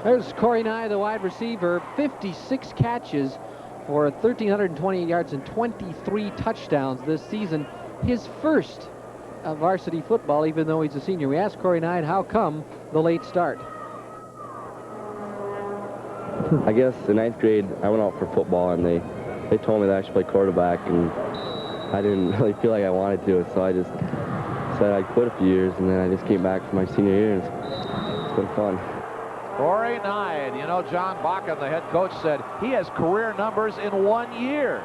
There's Corey Nye, the wide receiver, 56 catches for 1,328 yards and 23 touchdowns this season. His first varsity football, even though he's a senior. We asked Corey Nye how come the late start. I guess in 9th grade, I went out for football, and they told me that I should play quarterback, and I didn't really feel like I wanted to, so I just said I'd quit a few years, and then I just came back for my senior year, and it's been fun. Corey Nye, you know, John Bakken, the head coach, said he has career numbers in 1 year.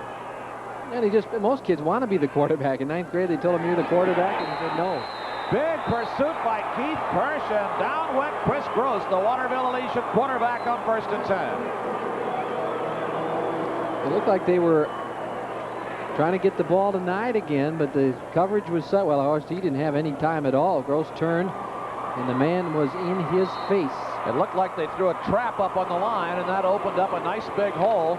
And most kids want to be the quarterback. In 9th grade, they told him you're the quarterback, and he said no. Big pursuit by Keith Kirsch, and down went Chris Gross, the Waterville Elysian quarterback, on 1st and 10. It looked like they were trying to get the ball to Knight again, but the coverage was set. Well, of course, he didn't have any time at all. Gross turned, and the man was in his face. It looked like they threw a trap up on the line, and that opened up a nice big hole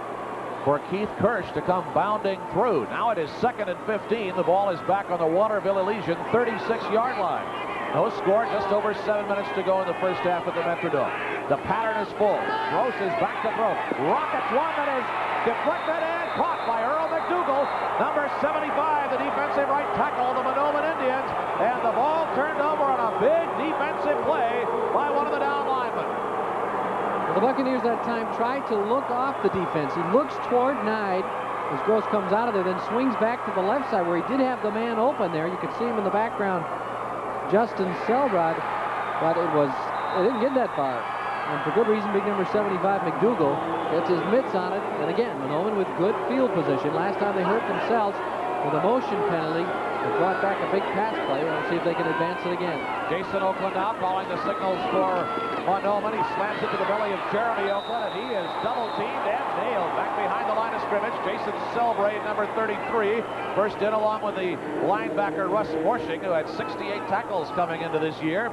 for Keith Kirsch to come bounding through. Now it is 2nd and 15. The ball is back on the Waterville Elysian 36-yard line. No score, just over 7 minutes to go in the first half at the Metrodome. The pattern is full. Gross is back to throw. Rockets one that is deflected and caught by Earl McDougal. Number 75, the defensive right tackle, the Mahnomen Indians. And the ball turned over on a big defensive play by one of the down linemen. Well, the Buccaneers that time tried to look off the defense. He looks toward Knight as Gross comes out of there, then swings back to the left side where he did have the man open there. You could see him in the background, Justin Selrod, but it didn't get that far. And for good reason, big number 75, McDougal, gets his mitts on it. And again, Mahnomen with good field position. Last time they hurt themselves with a motion penalty. They brought back a big pass play, and we'll see if they can advance it again. Jason Oakland now calling the signals for Mahnomen. He slams it to the belly of Jeremy Oakland, and he is double-teamed and nailed back behind the line of scrimmage. Jason Selbrae, number 33, first in along with the linebacker Russ Morshing, who had 68 tackles coming into this year.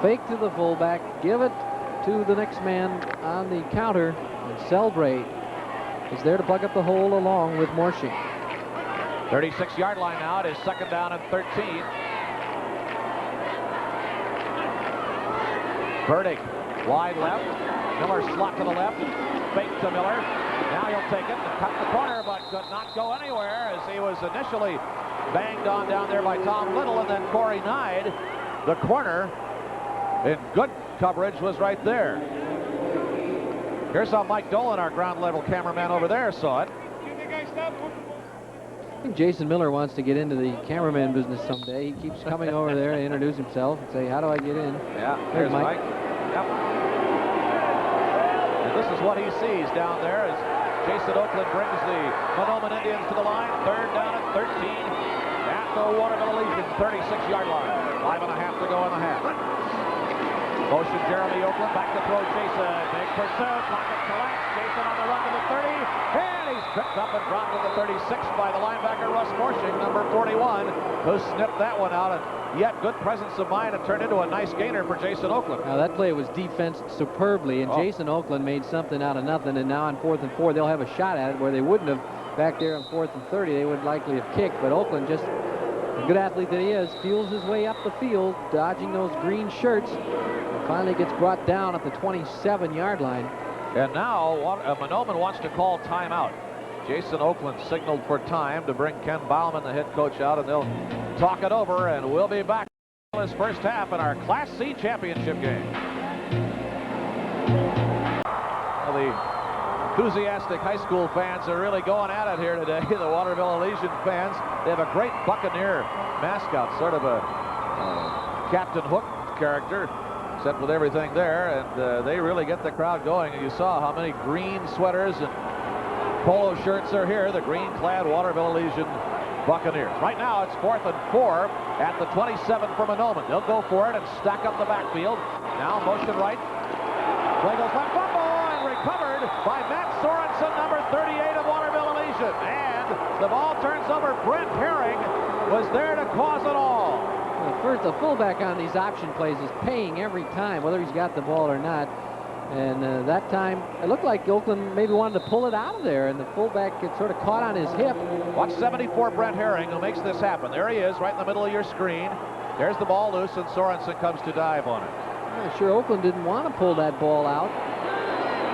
Fake to the fullback, give it to the next man on the counter, and Selbrae is there to plug up the hole along with Morshing. 36-yard line now. It is 2nd down and 13. Burdick, wide left. Miller slot to the left. Fake to Miller. Now he'll take it and cut the corner, but could not go anywhere as he was initially banged on down there by Tom Little, and then Corey Nye, the corner, in good coverage, was right there. Here's how Mike Dolan, our ground level cameraman over there, saw it. I think Jason Miller wants to get into the cameraman business someday. He keeps coming over there to introduce himself and say, how do I get in? Yeah, here's Mike. Yep. And this is what he sees down there as Jason Oakland brings the Mahnomen Indians to the line. 3rd down and 13 at the Waterville Elysian 36-yard line. 5.5 to go in the half. Motion Jeremy Oakland, back to throw Jason. Big pursuit, pocket collapse. Jason on the run to the 30, and he's picked up and dropped to the 36 by the linebacker Russ Morshing, number 41, who snipped that one out, and yet good presence of mind and turned into a nice gainer for Jason Oakland. Now that play was defensed superbly, and Jason Oakland made something out of nothing, and now on 4th and 4, they'll have a shot at it where they wouldn't have back there on 4th and 30. They would likely have kicked, but Oakland, just a good athlete that he is, feels his way up the field, dodging those green shirts. Finally gets brought down at the 27-yard line. And now Mahnomen wants to call timeout. Jason Oakland signaled for time to bring Ken Bauman, the head coach, out, and they'll talk it over, and we'll be back in this first half in our Class C championship game. Well, the enthusiastic high school fans are really going at it here today. The Waterville Elysian fans, they have a great Buccaneer mascot, sort of a Captain Hook character, except with everything there, and they really get the crowd going. And you saw how many green sweaters and polo shirts are here, the green-clad Waterville Elysian Buccaneers. Right now, it's 4th and 4 at the 27 for Mahnomen. They'll go for it and stack up the backfield. Now motion right. Play goes left, fumble, and recovered by Matt Sorensen, number 38 of Waterville Elysian. And the ball turns over. Brent Herring was there to cause it all. First, the fullback on these option plays is paying every time, whether he's got the ball or not. And that time, it looked like Oakland maybe wanted to pull it out of there, and the fullback gets sort of caught on his hip. Watch 74 Brent Herring, who makes this happen. There he is, right in the middle of your screen. There's the ball loose, and Sorensen comes to dive on it. I'm not sure Oakland didn't want to pull that ball out,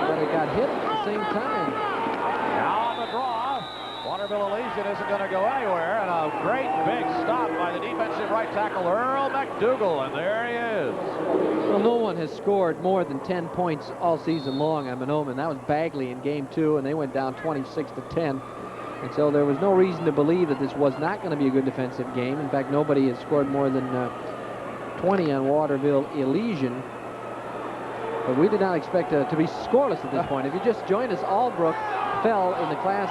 but it got hit at the same time. Now on the draw, Waterville Elysian isn't going to go anywhere, and a great big stop by the defensive right tackle, Earl McDougal, and there he is. Well, no one has scored more than 10 points all season long on Mahnomen. That was Bagley in game 2, and they went down 26-10. And so there was no reason to believe that this was not going to be a good defensive game. In fact, nobody has scored more than 20 on Waterville Elysian. But we did not expect to be scoreless at this point. If you just joined us, Albrook fell in the Class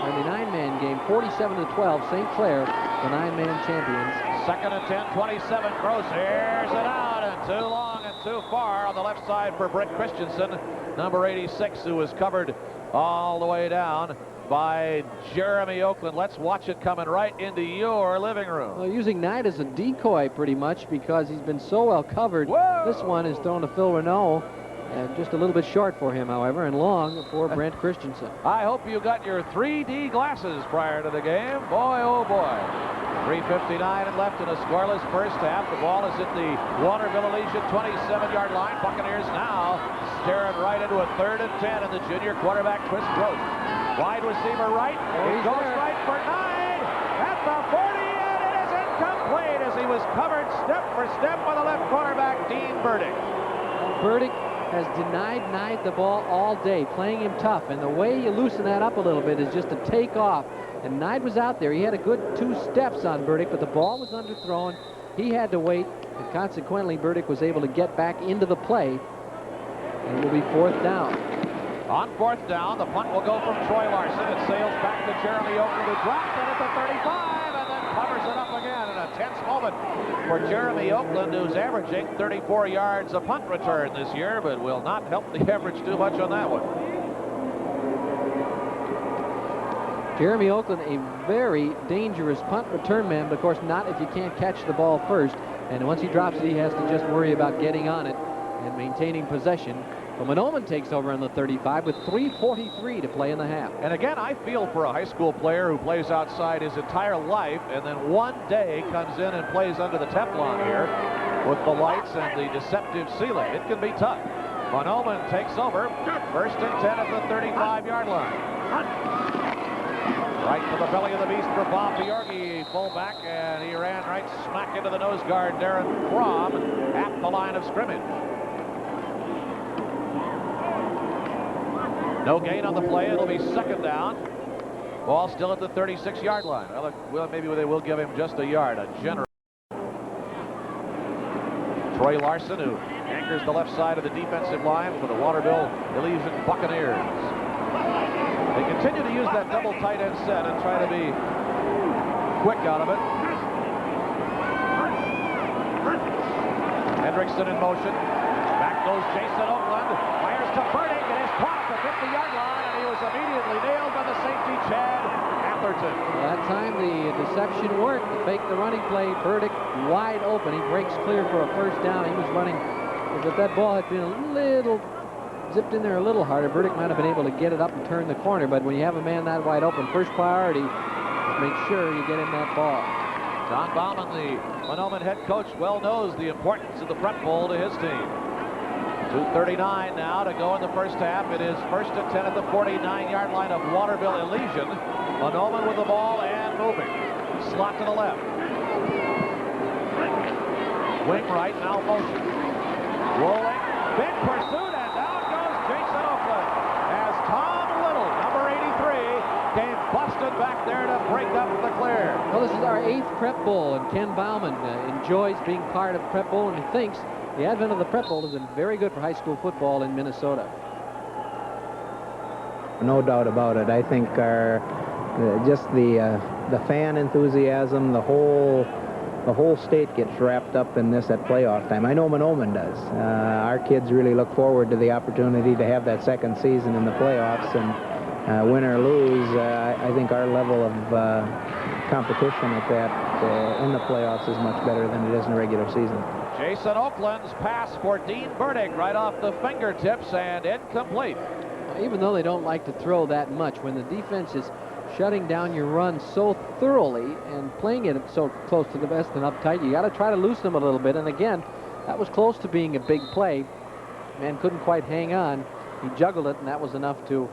in the 9-man game, 47-12. St. Clair, the 9-man champions. 2nd and 10, 27. Gross hears it out, and too long and too far on the left side for Britt Christensen, number 86, who was covered all the way down by Jeremy Oakland. Let's watch it coming right into your living room. Well, using Knight as a decoy pretty much because he's been so well covered. Whoa! This one is thrown to Phil Renault, and just a little bit short for him, however, and long for Brent Christensen. I hope you got your 3D glasses prior to the game. Boy, oh boy. 3:59 and left in a scoreless first half. The ball is at the Waterville Elysian 27-yard line. Buccaneers now staring right into a 3rd and 10, and the junior quarterback, Chris Gross. Wide receiver right. He goes right for 9 at the 40, and it is incomplete as he was covered step for step by the left cornerback, Dean Burdick. Burdick has denied Knight the ball all day, playing him tough, and the way you loosen that up a little bit is just to take off. And Knight was out there. He had a good 2 steps on Burdick, but the ball was underthrown. He had to wait, and consequently Burdick was able to get back into the play, and it will be 4th down. On 4th down, the punt will go from Troy Larson. It sails back to Jeremy Oakland, who drops it at the 35 and then covers it up again in a tense moment for Jeremy Oakland, who's averaging 34 yards a punt return this year, but will not help the average too much on that one. Jeremy Oakland, a very dangerous punt return man, but of course not if you can't catch the ball first. And once he drops it, he has to just worry about getting on it and maintaining possession. Well, Mahnomen takes over on the 35 with 3:43 to play in the half. And again, I feel for a high school player who plays outside his entire life and then one day comes in and plays under the Teflon here with the lights and the deceptive ceiling. It can be tough. Mahnomen takes over, 1st and 10 at the 35-yard line. Right to the belly of the beast for Bob Bjorgi, fullback, and he ran right smack into the nose guard, Darren Fromm, at the line of scrimmage. No gain on the play. It'll be 2nd down. Ball still at the 36-yard line. Well, maybe they will give him just a yard. A generous. Troy Larson, who anchors the left side of the defensive line for the Waterville Elysian Buccaneers. They continue to use that double tight end set and try to be quick out of it. Hendrickson in motion. Back goes Jason Oakland. Fires to Burdick, and is caught at the 50-yard line, and he was immediately nailed by the safety, Chad Atherton. Well, that time the deception worked. To fake the running play, Burdick wide open. He breaks clear for a 1st down. He was running. If that ball had been a little zipped in there a little harder, Burdick might have been able to get it up and turn the corner. But when you have a man that wide open, first priority is make sure you get him that ball. Don Bauman, the Mahnomen head coach, well knows the importance of the prep bowl to his team. 2:39 now to go in the first half. It is 1st and 10 at the 49-yard line of Waterville Elysian. Mahnomen with the ball and moving. Slot to the left. Wing right, now motion. Rolling, big pursuit, and down goes Jason Oakland as Tom Little, number 83, came busted back there to break up the clear. Well, this is our 8th Prep Bowl, and Ken Bauman enjoys being part of Prep Bowl, and he thinks the advent of the Prep Bowl has been very good for high school football in Minnesota. No doubt about it. I think our just the fan enthusiasm, the whole state gets wrapped up in this at playoff time. I know Mahnomen does. Our kids really look forward to the opportunity to have that 2nd season in the playoffs, and win or lose, I think our level of competition at that in the playoffs is much better than it is in the regular season. Jason Oakland's pass for Dean Burdick right off the fingertips and incomplete. Even though they don't like to throw that much, when the defense is shutting down your run so thoroughly and playing it so close to the vest and uptight, you got to try to loosen them a little bit. And again, that was close to being a big play. Man couldn't quite hang on. He juggled it, and that was enough to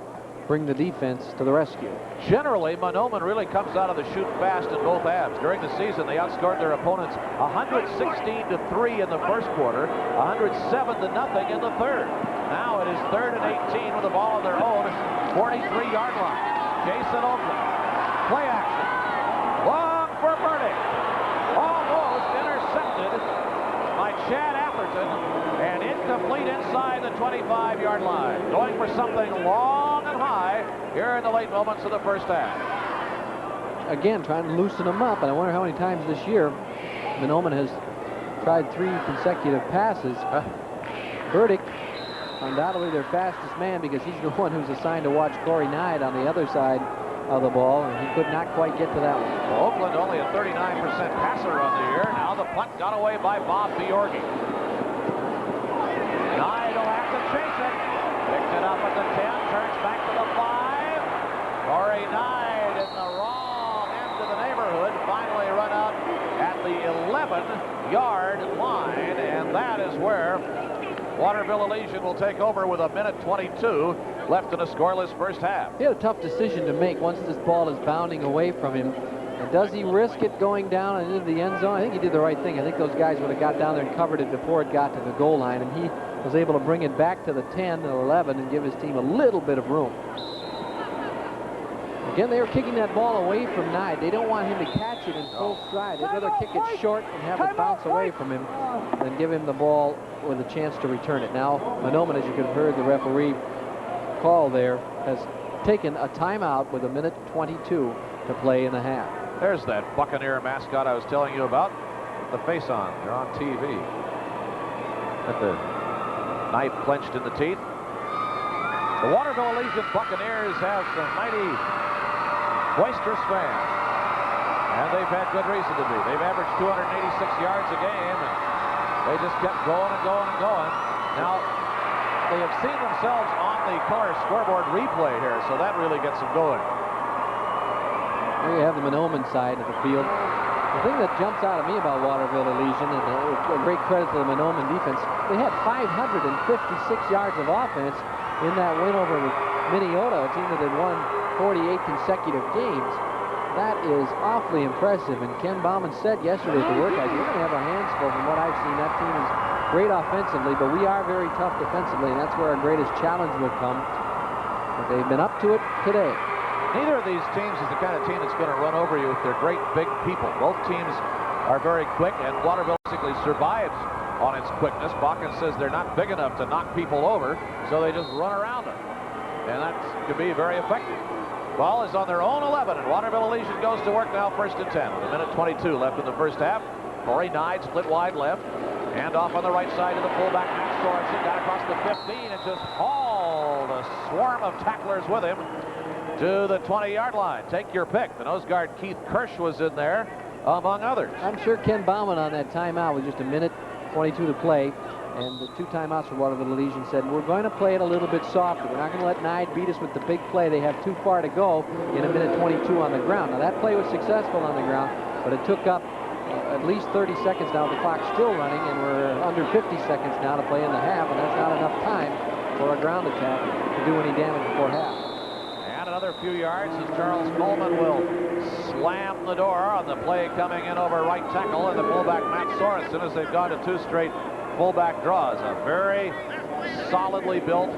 bring the defense to the rescue. Generally, Mahnomen really comes out of the chute fast in both halves. During the season, they outscored their opponents 116-3 in the first quarter, 107-0 in the third. Now it is 3rd and 18 with the ball on their own 43-yard line. Jason Oakland, play action, long for Burdick, almost intercepted by Chad Atherton, and incomplete inside the 25-yard line. Going for something long and high here in the late moments of the first half. Again, trying to loosen them up, and I wonder how many times this year Mahnomen has tried 3 consecutive passes. Burdick, undoubtedly their fastest man, because he's the one who's assigned to watch Corey Knight on the other side of the ball, and he could not quite get to that one. Well, Oakland only a 39% passer on the year. Now the punt got away by Bob Bjorgi. Knight will have to chase it. Picked it up at the 10, turns back to the 5. Corey Knight in the wrong end of the neighborhood. Finally run out at the 11-yard line, and that is where Waterville Elysian will take over with 1:22 left in a scoreless first half. He had a tough decision to make once this ball is bounding away from him. And does he risk it going down and into the end zone? I think he did the right thing. I think those guys would have got down there and covered it before it got to the goal line, and he was able to bring it back to the 10 or 11 and give his team a little bit of room. Again, they were kicking that ball away from Knight. They don't want him to catch it in full stride. They'd rather kick it short and have it bounce away from him than give him the ball with a chance to return it. Now, Mahnomen, as you could have heard the referee call there, has taken a timeout with 1:22 to play in the half. There's that Buccaneer mascot I was telling you about. The face on. They're on TV. Got the knife clenched in the teeth. The Waterville Elysian Buccaneers have some mighty boisterous fans, and they've had good reason to be. They've averaged 286 yards a game, and they just kept going and going and going. Now, they have seen themselves on the color scoreboard replay here, so that really gets them going. There you have the Mahnomen side of the field. The thing that jumps out at me about Waterville Elysian, and a great credit to the Mahnomen defense, they had 556 yards of offense in that win over Minnesota, a team that had won 48 consecutive games. That is awfully impressive, and Ken Bauman said yesterday at the workout, you're going to have our hands full from what I've seen. That team is great offensively, but we are very tough defensively, and that's where our greatest challenge will come. But they've been up to it today. Neither of these teams is the kind of team that's going to run over you with their great big people. Both teams are very quick, and Waterville basically survives on its quickness. Bakken says they're not big enough to knock people over, so they just run around them. And that could be very effective. Ball is on their own 11, and Waterville Elysian goes to work now, 1st and 10. With 1:22 left in the first half. Corey Knight split wide left. And off on the right side to the fullback, Matt Sorensen. Got across the 15 and just hauled a swarm of tacklers with him to the 20-yard line. Take your pick. The nose guard Keith Kirsch was in there, among others. I'm sure Ken Bauman on that timeout with just 1:22 to play, and the 2 timeouts for Waterville Elysian said, we're going to play it a little bit softer. We're not going to let Knight beat us with the big play. They have too far to go in 1:22 on the ground. Now, that play was successful on the ground, but it took up at least 30 seconds now. The clock's still running, and we're under 50 seconds now to play in the half, and that's not enough time for a ground attack to do any damage before half. And another few yards as Charles Coleman will slam the door on the play coming in over right tackle, and the fullback Matt Sorensen, as they've gone to 2 straight fullback draws. A very solidly built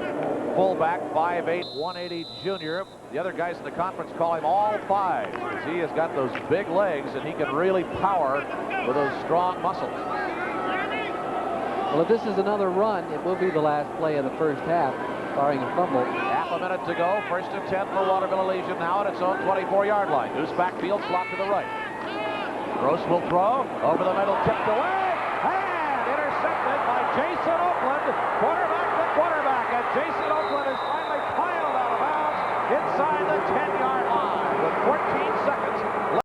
fullback, 5'8", 180 junior. The other guys in the conference call him all 5, because he has got those big legs and he can really power with those strong muscles. Well, if this is another run, it will be the last play of the first half, barring a fumble. Half a minute to go. 1st and 10 for Waterville Elysian now at its own 24-yard line. Deuce backfield, slot to the right. Gross will throw. Over the middle, tipped away. And intercepted by Jason Oakland. Quarterback to quarterback. And Jason Oakland is finally piled out of bounds inside the 10-yard line with 14 seconds left.